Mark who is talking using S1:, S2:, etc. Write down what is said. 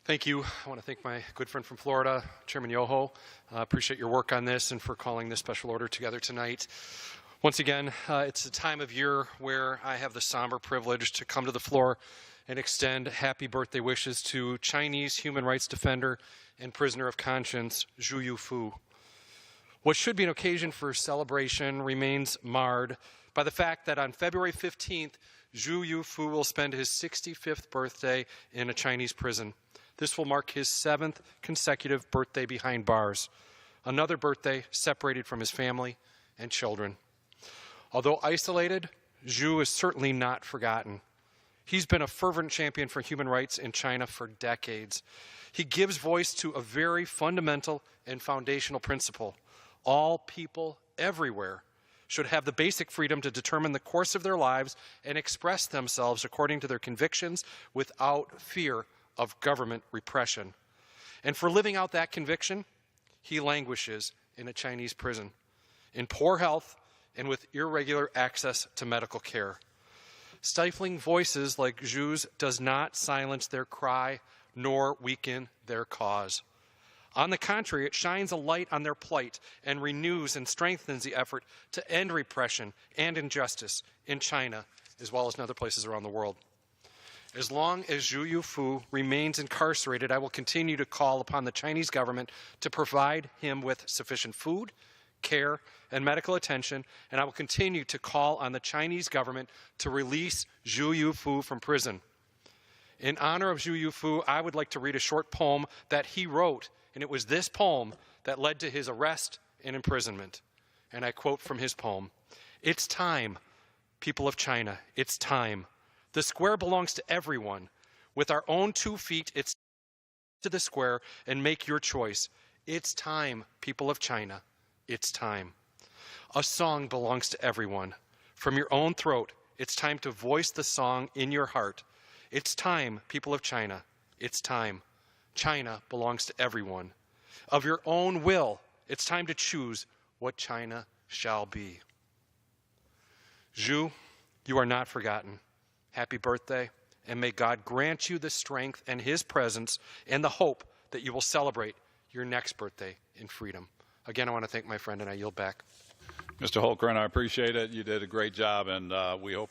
S1: Thank you. I want to thank my good friend from Florida, Chairman Yoho. Appreciate your work on this and for calling this special order together tonight. Once again, it's a time of year where I have the somber privilege to come to the floor and extend happy birthday wishes to Chinese human rights defender and prisoner of conscience, Zhu Yufu. What should be an occasion for celebration remains marred by the fact that on February 15th, Zhu Yufu will spend his 65th birthday in a Chinese prison. This will mark his 7th consecutive birthday behind bars, another birthday separated from his family and children. Although isolated, Zhu is certainly not forgotten. He's been a fervent champion for human rights in China for decades. He gives voice to a very fundamental and foundational principle. All people everywhere should have the basic freedom to determine the course of their lives and express themselves according to their convictions without fear of government repression. And for living out that conviction, he languishes in a Chinese prison, in poor health and with irregular access to medical care. Stifling voices like Zhu's does not silence their cry nor weaken their cause. On the contrary, it shines a light on their plight and renews and strengthens the effort to end repression and injustice in China as well as in other places around the world. As long as Zhu Yufu remains incarcerated, I will continue to call upon the Chinese government to provide him with sufficient food, care, and medical attention, and I will continue to call on the Chinese government to release Zhu Yufu from prison. In honor of Zhu Yufu, I would like to read a short poem that he wrote, and it was this poem that led to his arrest and imprisonment. And I quote from his poem, "It's time, people of China, it's time. The square belongs to everyone. With our own 2 feet, it's to the square and make your choice. It's time, people of China. It's time. A song belongs to everyone. From your own throat, it's time to voice the song in your heart. It's time, people of China. It's time. China belongs to everyone. Of your own will, it's time to choose what China shall be." Zhu, you are not forgotten. Happy birthday, and may God grant you the strength and his presence and the hope that you will celebrate your next birthday in freedom. Again, I want to thank my friend, and I yield back.
S2: Mr. Hultgren, I appreciate it. You did a great job, and we hope